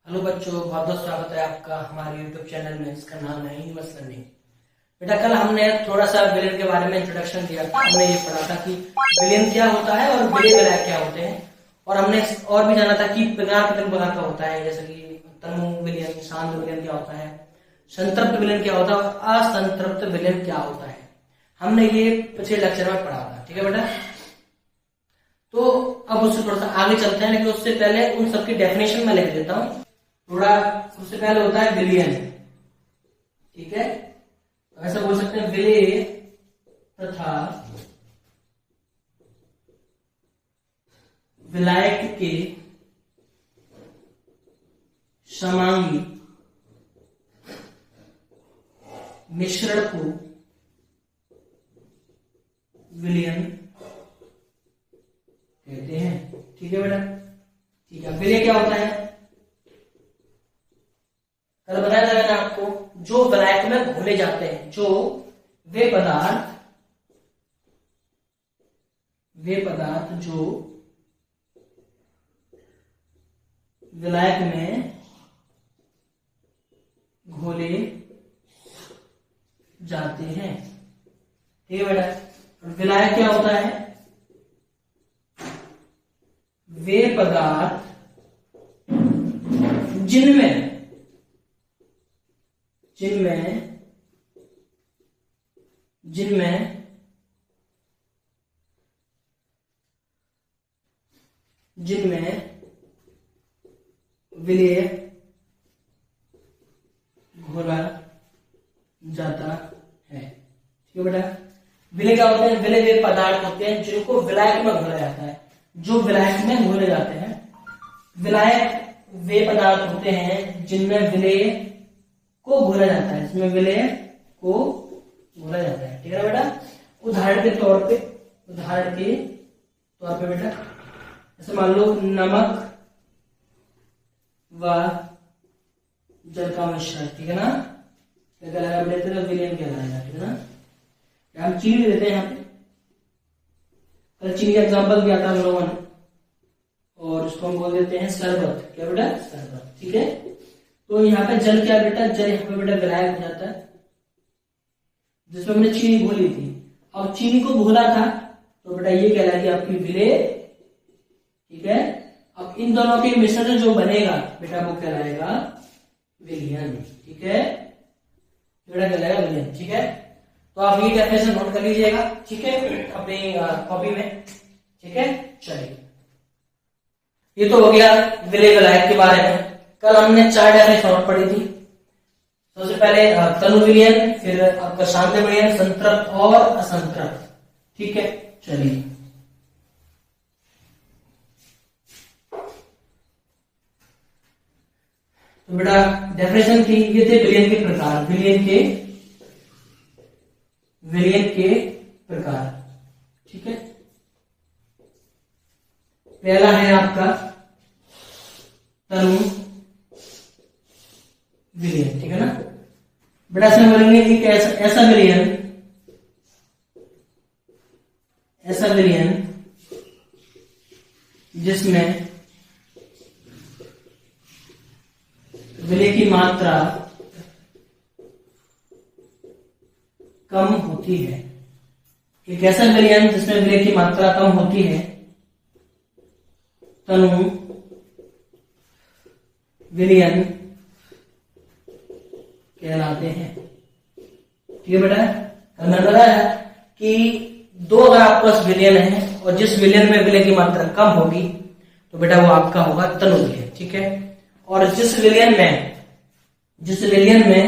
Hello बच्चों, बहुत बहुत स्वागत है आपका हमारे यूट्यूब चैनल में। इसका नाम है इंग्लिश लर्निंग। बेटा, कल हमने थोड़ा सा विलेन के बारे में इंट्रोडक्शन दिया था। हमने ये पढ़ा था कि विलेन क्या होता है और विले विलायक क्या होते हैं, और हमने और भी जाना था कि प्रकार कितने प्रकार का होता है, जैसे कि तनु विलेन, शांत विलेन क्या होता है, संतृप्त विलेन क्या होता है, असंतृप्त विलेन क्या होता है। हमने ये पिछले लेक्चर में पढ़ा था। ठीक है बेटा, तो अब उससे थोड़ा सा आगे चलते हैं, लेकिन उससे पहले उन सबकी डेफिनेशन में लिख देता हूं। थोड़ा सबसे पहले होता है विलियन। ठीक है, ऐसा बोल सकते हैं विले तथा विलायक के समांगी मिश्रण को विलियन कहते हैं। ठीक है बेटा, ठीक है। विले क्या होता है, कल बताया था मैंने आपको, जो विलायक में घोले जाते हैं, जो वे पदार्थ जो विलायक में घोले जाते हैं। ठीक है बेटा, विलायक क्या होता है, वे पदार्थ जिनमें विलेय घोला जाता है। ठीक है बेटा, विलेय क्या होते हैं, विलेय वे पदार्थ होते हैं जिनको विलायक में घोला जाता है, जो विलायक में घोले जाते हैं। विलायक वे पदार्थ होते हैं जिनमें विलेय को घोला जाता है, इसमें विलेय को घोला जाता है। ठीक है बेटा, उदाहरण के तौर पे बेटा, जैसे मान लो नमक व जल का मिश्रण। ठीक है ना, क्या कहलाएगा बेटा, विलेयन कहलाएगा। ठीक है ना, हम चीनी देते हैं यहाँ पे, कल चीनी का एग्जाम्पल दिया था हम लोगों ने, और उसको हम बोल देते हैं शरबत। क्या बेटा, शरबत। ठीक है, तो यहाँ पे जल क्या बेटा, जल यहाँ पे बेटा विलायक हो जाता है, जिसमें हमने चीनी घोली थी। अब चीनी को घोला था तो बेटा ये कहलाएगी आपकी विलेय। ठीक है, अब इन दोनों के मिश्रण जो बनेगा बेटा वो कहलाएगा विलियन। ठीक है बेटा, कहलाएगा विलियन। ठीक है, तो आप ये डेफिनेशन नोट कर लीजिएगा। ठीक है, अपनी कॉपी में। ठीक है, चलिए, ये तो हो गया विलेय विलायक के बारे में। कल हमने 4 डेफिनेशन और पढ़ी थी। सबसे पहले तनु विलियन, फिर आपका शांत विलियन, संतृप्त और असंतृप्त। ठीक है, चलिए, तो बेटा डेफिनेशन थी, ये थे विलियन के प्रकार, विलियन के प्रकार। ठीक है, पहला है आपका तनु विलियन। ठीक है ना बेटा, इसमें बोलेंगे कि ऐसा विलियन जिसमें विलेय की मात्रा कम होती है। एक ऐसा विलियन जिसमें विलेय की मात्रा कम होती है तनु विलियन कहलाते हैं। ठीक है बेटा, हमने बताया कि दो अगर आपके पास विलियन है और जिस विलियन में विलेय की मात्रा कम होगी तो बेटा वो आपका होगा तनु विलियन। ठीक है, और जिस विलियन में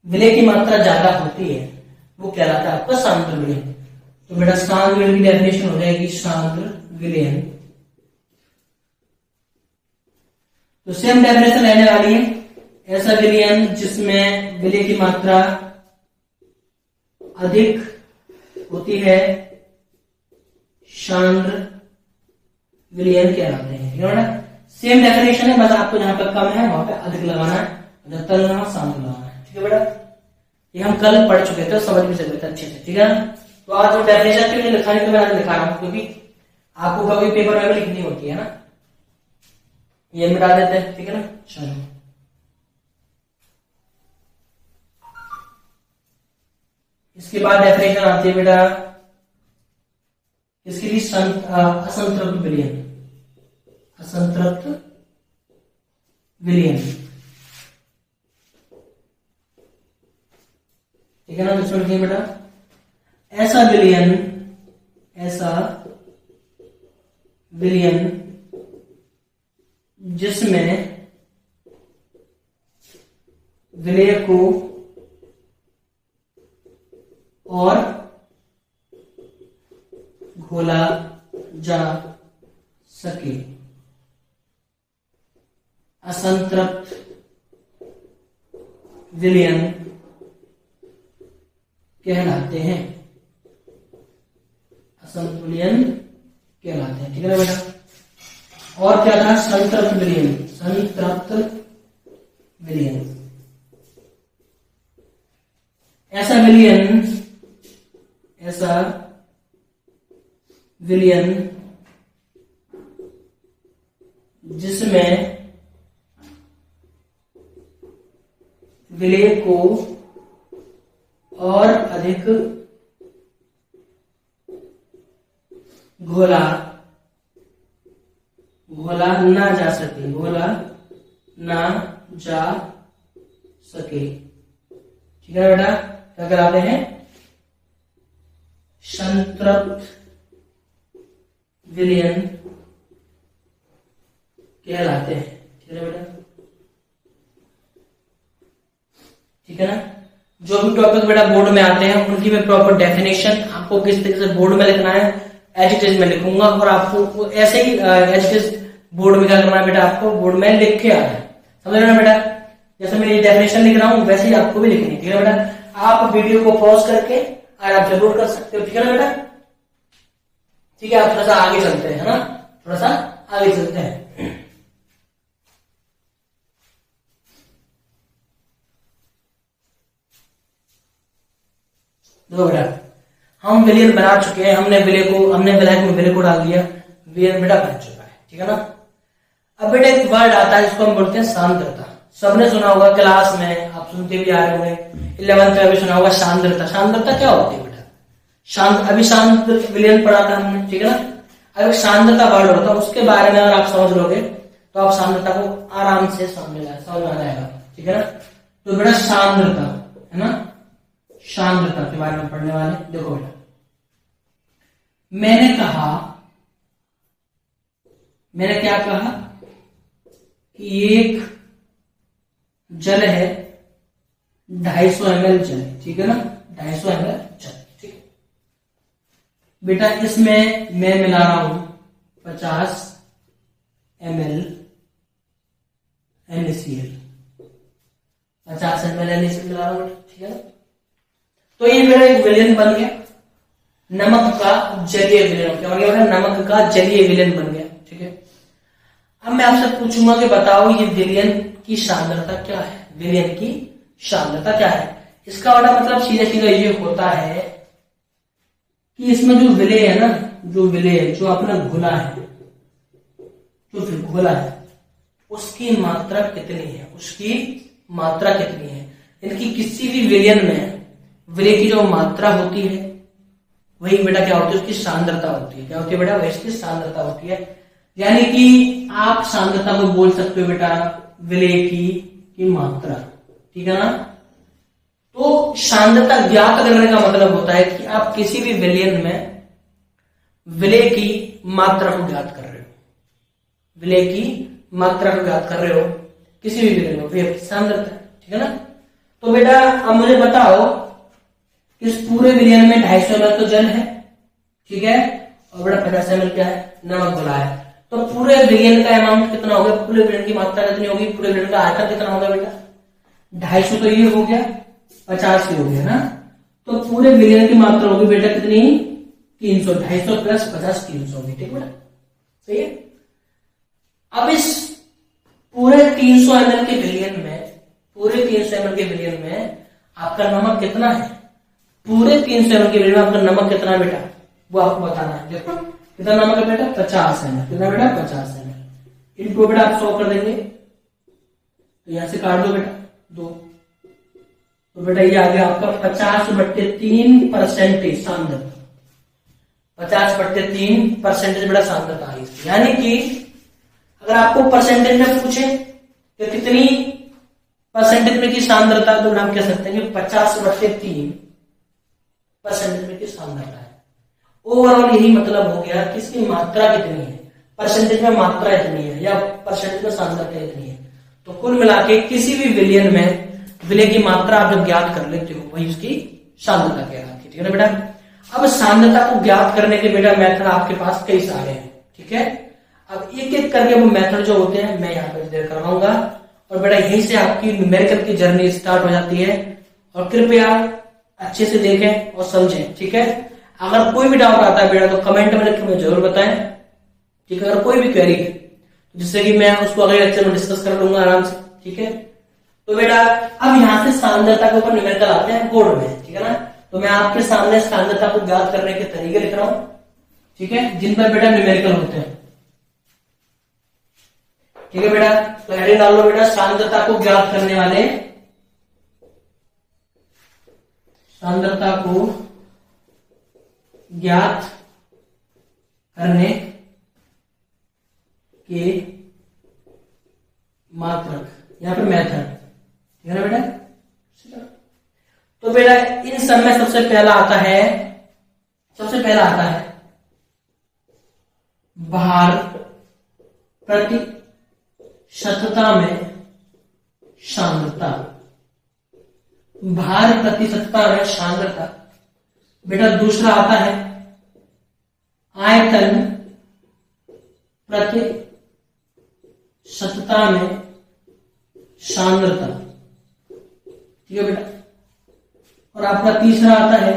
विलेय की मात्रा ज्यादा होती है वो कहलाता है आपका शांत विलियन। तो बेटा शांत विलियन की डेफिनेशन हो जाएगी शांत विलियन। तो सेम डेफिनेशन रहने वाली है, ऐसा विलियन जिसमें विलेय की मात्रा अधिक होती है शांत विलियन कहलाते हैं। ठीक है बेटा, सेम डेफिनेशन है, बस आपको जहां पर कम है वहां पे अधिक लगाना है, तनु शांत लगाना है। ठीक है बेटा, ये हम कल पढ़ चुके थे, समझ भी सकते थे अच्छे से। ठीक है, तो आज जो डेफिनेशन के लिए लिखा है तो मैं आज लिखा रहा हूं, क्योंकि आपको कभी पेपर में भी लिखनी होती है ना, ये मिटा देते हैं, ठीक है ना। चलो इसके बाद डेफिनेशन आती है बेटा इसके लिए असंतृप्त विलयन, असंतृप्त विलयन, ठीक है ना। इसमें लिखिए बेटा ऐसा विलयन, ऐसा विलयन जिसमें विलय को और घोला जा सके, असंतृप्त विलयन कहलाते हैं, असंतृप्त विलयन कहलाते हैं, ठीक है ना बेटा। और क्या था, संतृप्त विलयन, संतृप्त विलयन, ऐसा विलयन, ऐसा विलयन जिसमें विलय को और अधिक घोला ना जा सके, घोला ना जा सके, ठीक है बेटा। क्या कराते हैं, संतृप्त विलयन कहलाते हैं, ठीक है बेटा, ठीक है ना। जो भी टॉपिक बेटा बोर्ड में आते हैं उनकी मैं प्रॉपर डेफिनेशन आपको किस तरीके से बोर्ड में लिखना है एज इट इज में लिखूंगा, और आपको ऐसे ही एज इट इज बोर्ड में क्या करना है बेटा, आपको बोर्ड में लिख के आना है, समझ रहे ना बेटा। जैसे मैं ये डेफिनेशन लिख रहा हूं वैसे ही आपको भी लिखनी है, ठीक है बेटा। आप वीडियो को पॉज करके और आप जरूर कर सकते हो, ठीक है ना बेटा। ठीक है, आप थोड़ा सा आगे चलते हैं, है ना, थोड़ा सा आगे चलते हैं। देखो बेटा हम विलयन बना चुके हैं, हमने विलय में विलय को डाल दिया, विलयन बेटा बन चुका है, ठीक है ना। अब बेटा एक वर्ड आता है जिसको हम बोलते हैं सांद्रता। सबने सुना होगा, क्लास में आप सुनते भी आ रहे होंगे, 11th में भी सुना होगा सांद्रता। सांद्रता क्या होती है बेटा, अभी शांत विलयन पढ़ा था हमने, ठीक है ना। अगर सांद्रता वर्ड होता है उसके बारे में अगर आप समझ लोगे तो आप सांद्रता को आराम से समझ में आ जाएगा, ठीक है ना। तो बेटा सांद्रता है ना, सांद्रता के बारे में पढ़ने वाले। देखो बेटा मैंने क्या कहा कि एक जल है 250 ml जल, ठीक है ना, 250 ml जल, ठीक है बेटा। इसमें मैं मिला रहा हूं 50 ml NaCl, 50 ml NaCl मिला रहा हूं, ठीक है ना। तो ये मेरा एक विलयन बन गया, नमक का जलीय विलयन। क्या बन गया, नमक का जलीय विलयन बन गया, ठीक है। अब मैं आपसे पूछूंगा कि बताओ ये विलयन की सांद्रता क्या है, विलयन की सांद्रता क्या है। इसका बड़ा मतलब सीधा सीधा ये होता है कि इसमें जो विलय है ना, जो अपना घुला है, जो घुला है उसकी मात्रा कितनी है, उसकी मात्रा कितनी है। इनकी किसी भी विलयन में विलय की जो मात्रा होती है वही बेटा क्या होती है, उसकी सांद्रता होती है। क्या होती है बेटा, वही इसकी सांद्रता होती है। यानी कि आप सांद्रता को बोल सकते हो बेटा विलय की मात्रा, ठीक है ना। तो सांद्रता ज्ञात करने का मतलब होता है कि आप किसी भी विलयन में विलय की मात्रा को ज्ञात कर रहे हो, विलय की मात्रा को ज्ञात कर रहे हो किसी भी विलयन में, विलय की सांद्रता, ठीक है ना। तो बेटा अब मुझे बताओ इस पूरे विलयन में 250 ml तो जल है, ठीक है, और बेटा 50 ml क्या है, नमक घुला है। तो पूरे विलयन का अमाउंट कितना होगा, पूरे विलयन की मात्रा कितनी होगी, पूरे विलयन का आयतन कितना होगा बेटा, 250 तो ये हो गया, 50 ये हो गया ना। तो पूरे विलयन की मात्रा होगी बेटा कितनी, 300, 250 प्लस 50 300 होगी, ठीक बेटा, सही है। अब इस पूरे 300 ml के विलयन में, पूरे 300 ml के विलयन में आपका नमक कितना है, पूरे 300 ml के विलयन में आपका नमक कितना है बेटा, वो आपको बताना है। देखो कितना नमक है बेटा, 50 ml, कितना बेटा 50 ml। इनको बेटा आप 100 कर देंगे तो यहां से काट दो बेटा 2, तो बेटा ये आ गया आपका 50/3 परसेंटेज सांद्रता, 50/3 परसेंटेज बेटा सांद्रता आ रही है। यानी कि अगर आपको परसेंटेज में पूछे तो कितनी परसेंटेज में की सांद्रता, तो हम कह सकते हैं कि 50/3 परसेंटेज में की सांद्रता है। ओवरऑल यही मतलब हो गया कि इसकी मात्रा कितनी है, परसेंटेज में मात्रा इतनी है या परसेंटेज में सांद्रता इतनी है। तो कुल मिला के किसी भी विलयन में विलय की मात्रा आप जब ज्ञात कर लेते हो वही उसकी सांद्रता कहलाती है। ठीक है ना बेटा। अब सांद्रता को ज्ञात करने के बेटा मेथड आपके पास कई सारे हैं। ठीक है, अब एक एक करके वो मेथड जो होते हैं मैं यहाँ पे करवाऊंगा और बेटा यहीं से आपकी न्यूमेरिकल की जर्नी स्टार्ट हो जाती है। और कृपया अच्छे से देखें और समझें। ठीक है, अगर कोई भी डाउट आता है बेटा तो कमेंट में लिख के मुझे जरूर बताएं। ठीक है, अगर कोई भी क्वेरी है जिससे कि मैं उसको अगले लेक्चर में डिस्कस कर लूंगा आराम से। ठीक है, तो बेटा अब यहां से सांद्रता के ऊपर न्यूमेरिकल आते हैं बोर्ड में। ठीक है ना, तो मैं आपके सामने सांद्रता को ज्ञात करने के तरीके लिख रहा हूं। ठीक है, जिन पर बेटा न्यूमेरिकल होते हैं। ठीक है बेटा, तो हेडिंग डाल लो बेटा सांद्रता को ज्ञात करने वाले, सांद्रता को ज्ञात करने के मात्रक, यहां पर मेथड। ठीक है ना बेटा। तो बेटा इन सब में सबसे पहला आता है भार प्रति शतता में सांद्रता, भार प्रति शतता में सांद्रता। बेटा दूसरा आता है आयतन प्रति शतता में सांद्रता। ठीक है बेटा, और आपका तीसरा आता है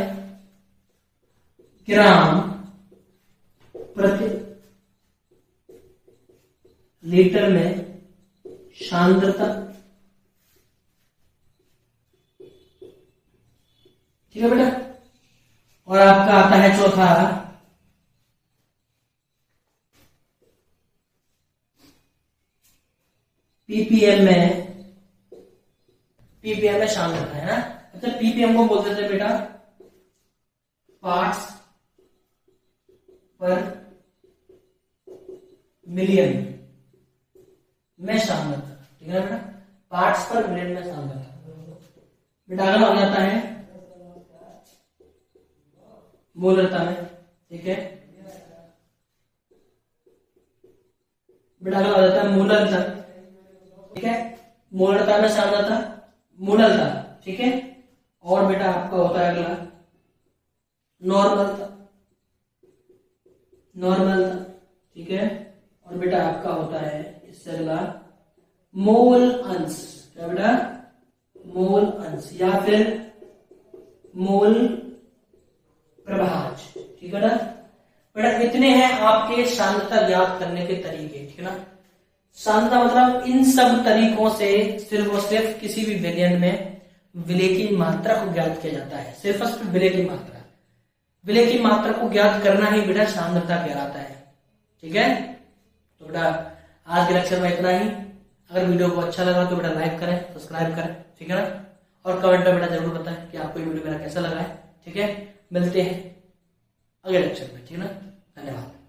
ग्राम प्रति लीटर में सांद्रता। ठीक है बेटा, और आपका आता है चौथा पीपीएम में सांद्रता है ना। अच्छा, पीपीएम को बोलते थे बेटा पार्ट्स पर मिलियन में सांद्रता। ठीक है ना बेटा, पार्ट्स पर मिलियन में सांद्रता। बेटा अगला आ जाता है मोलरता में। ठीक है बेटा, अगला आ जाता है मोलरता। ठीक है, मोलरता में सांद्रता, मोलरता। ठीक है, और बेटा आपका होता है अगला नॉर्मलता, नॉर्मलता। ठीक है, और बेटा आपका होता है इससे अगला मोल अंश। क्या बेटा, मोल अंश या फिर मोल प्रभाज। ठीक है ना बेटा, इतने हैं आपके सांद्रता ज्ञात करने के तरीके। ठीक है ना, सांद्रता मतलब इन सब तरीकों से सिर्फ और सिर्फ किसी भी विलयन में विलय की मात्रा को ज्ञात किया जाता है। सिर्फ और सिर्फ विलय की मात्रा, विलय की मात्रा को ज्ञात करना ही बेटा सांद्रता कहलाता है। ठीक है, तो बेटा आज के लेक्चर में इतना ही। अगर वीडियो को अच्छा लगा तो बेटा लाइक करें, सब्सक्राइब करें। ठीक है ना, और कमेंट में बेटा जरूर बताएं कि आपको ये वीडियो मेरा कैसा लगा है। ठीक है, मिलते हैं अगले लेक्चर में। ठीक है ना, धन्यवाद।